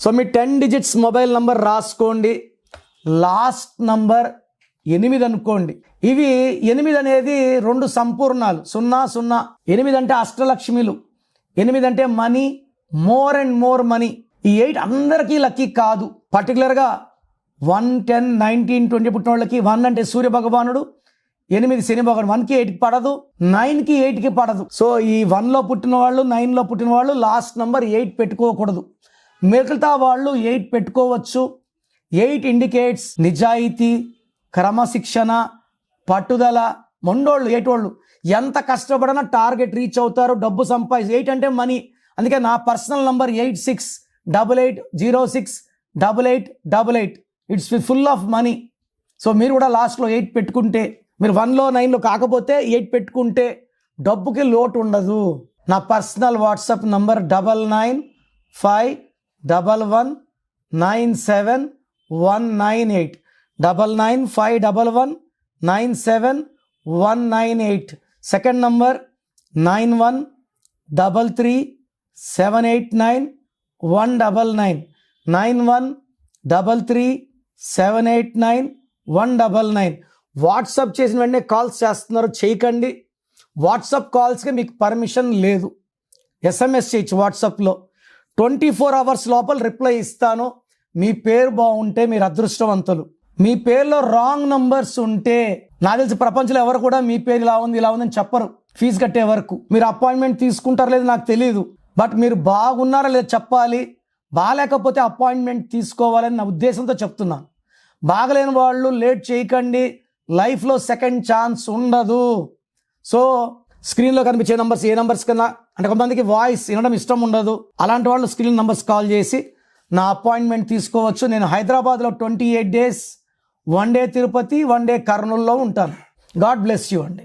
So మీ 10 digits mobile number రాసుకోండి. Last number 8 అనుకోండి. ఇవి 8 అనేది 2 సంపూర్ణాలు, 0 0. 8 అంటే అష్టలక్ష్మిలు, 8 అంటే money, more and more money. ఈ 8 అందరికీ లక్కీ కాదు. పర్టికులర్గా 1, 10, 19, 20 పుట్టిన వాళ్ళకి 1 అంటే సూర్య భగవానుడు, 8 శని భగవానుడు. 1కి 8కి పడదు, 9కి 8కి పడదు. సో ఈ 1లో పుట్టిన వాళ్ళు, 9లో పుట్టిన వాళ్ళు లాస్ట్ నంబర్ 8 పెట్టుకోకూడదు. మిగతా వాళ్ళు 8 పెట్టుకోవచ్చు. 8 ఇండికేట్స్ నిజాయితీ, క్రమశిక్షణ, పట్టుదల. మొండోళ్ళు 8 వాళ్ళు ఎంత కష్టపడినా టార్గెట్ రీచ్ అవుతారు, డబ్బు సంపాదించి. 8 అంటే మనీ. అందుకే నా personal number 8688068888. It's full of money. So మీరు కూడా లాస్ట్లో 8 పెట్టుకుంటే, మీరు 1లో 9లో కాకపోతే 8 పెట్టుకుంటే డబ్బుకి లోటు ఉండదు. నా personal WhatsApp number 9951197198. 9951197198. Second number 9133789199. 9133789199. WhatsApp చేసిన వెంటనే కాల్స్ చేస్తున్నారు, చేయకండి. వాట్సాప్ కాల్స్కి మీకు పర్మిషన్ లేదు. SMS చేయొచ్చు వాట్సాప్లో. 24 అవర్స్ లోపల రిప్లై ఇస్తాను. మీ పేరు బాగుంటే మీరు అదృష్టవంతులు. మీ పేరులో రాంగ్ నంబర్స్ ఉంటే, నాకు తెలిసి ప్రపంచంలో ఎవరు కూడా మీ పేరు ఇలా ఉంది ఇలా ఉందని చెప్పరు ఫీజు కట్టే వరకు. మీరు అపాయింట్మెంట్ తీసుకుంటారో లేదు నాకు తెలియదు, బట్ మీరు బాగున్నారా లేదా చెప్పాలి. బాగాలేకపోతే అపాయింట్మెంట్ తీసుకోవాలని నా ఉద్దేశంతో చెప్తున్నాను. బాగలేని వాళ్ళు లేట్ చేయకండి. లైఫ్లో సెకండ్ ఛాన్స్ ఉండదు. సో స్క్రీన్లో కనిపించే నంబర్స్ ఏ నంబర్స్ కన్నా, అంటే కొంతమందికి వాయిస్ వినడం ఇష్టం ఉండదు, అలాంటి వాళ్ళు స్క్రీన్ నంబర్స్ కాల్ చేసి నా అపాయింట్మెంట్ తీసుకోవచ్చు. నేను హైదరాబాద్లో 28 days, 1 day తిరుపతి, 1 day కర్నూలులో ఉంటాను. గాడ్ బ్లెస్ యూ అండి.